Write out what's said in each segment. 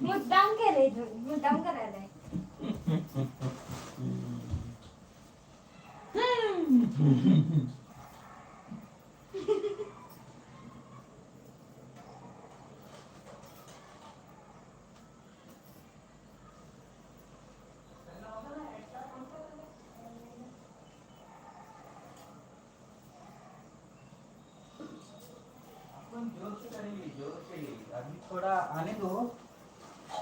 मुद्दाम केलंय तू, मुद्दाम करायलाय. अभी थोड़ा आने दो.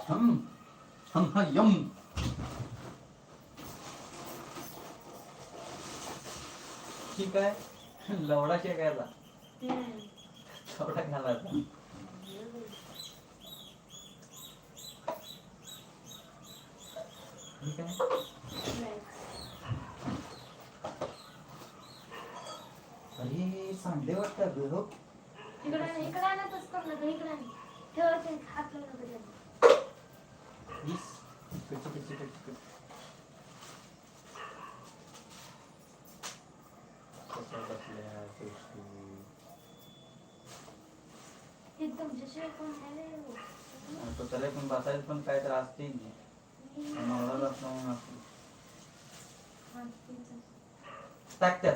हम यम. ठीक आहे. लवडा शेकायला थोडा घालायचा. ठीक आहे. अरे सांडे वाटतात हो. इकडे आणतच करू नका. इकडे आण. ठेव ते हात लावू नका त्याला. प्लीज. कच्ची. कशा बसल्या गोष्टी. हे तुमच्याशिवाय कोण आहे रे? तो त्याला पण बसायला पण काय तर असते नवरा जात म्हणून असते. टाक त्यात.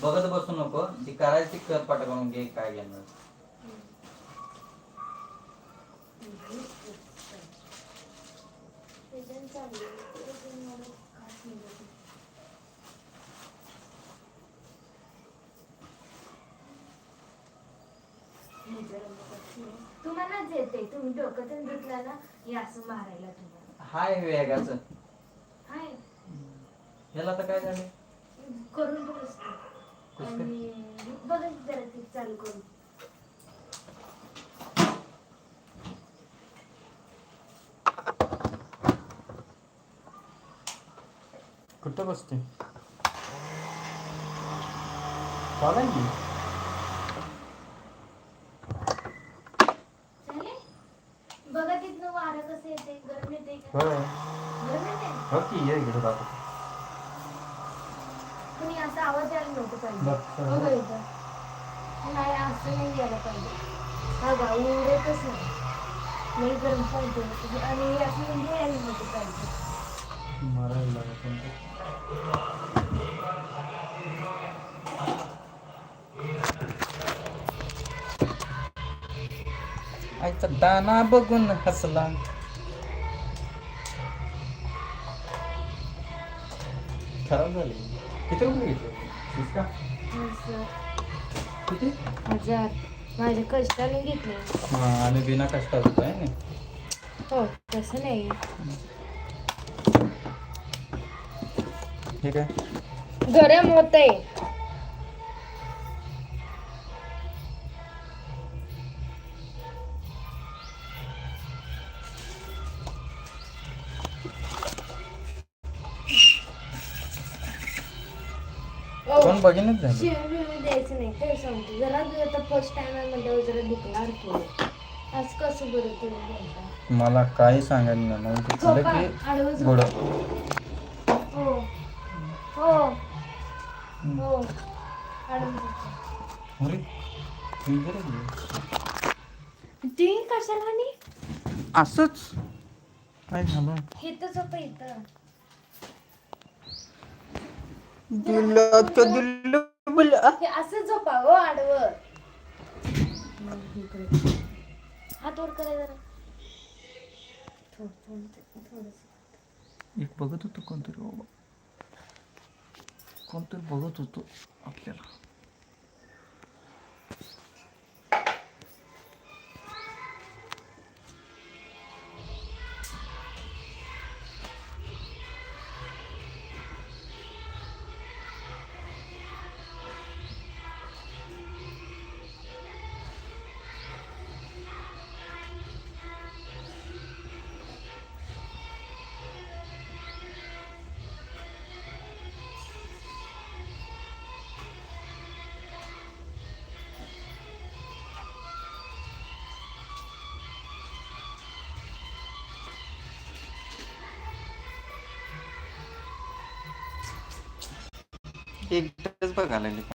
बघत बसू नको. ती करायची कर पाठ करून घे. काय घेणार तुम्हालाच येते. तुम्ही डोकं तर धुतला ना हे असं मारायला तुम्हाला. हाय वेगाच. हाय ह्याला तर काय झालं करून बघ आणि बघा जरा ते चालू करून. कुठं बसते चालेल की. बघा तिथनं वारं कसं येते. गरम येते का? होय गरम येते. हो की ये इकडे दाखव. कुणी असा आवाज यायला नव्हतं पाहिजे. बघा इथं नाही असं नाही यायला पाहिजे. हा गा उडतच नाही. नाही गरम पाहिजे आणि असं म्हणजे यायला नव्हतं पाहिजे. मारायला लागत. आईचा दाना बघून हसला. खराब झाली. किती रुपये घेतले का? किती? 1000 माझ्या कष्टाने घेतले. हा आणि बिना कष्टाचं आहे ना. हो तसं नाही. ठीक आहे. गरम होतंय. कोण बघीनच झालं. शिवी द्यायचं नाही. ते सांगतो जरा आता फर्स्ट टाइम आहे म्हणजे जरा दुखणार की. आज कसं बरं तुम्ही बोलता. मला काही सांगायला नाही. ते झालं की गोड. हो हो हो आडवं झोपा. अरे ती कशाला आणि असंच काय झालं. इथं झोपा इथं. हे असं झोपा हो आडवं. हात वर करा जरा. थोडस एक बघत होतो कोणतरी बाबा. कोणतरी बघत होतो आपल्याला. एकटंच बघायला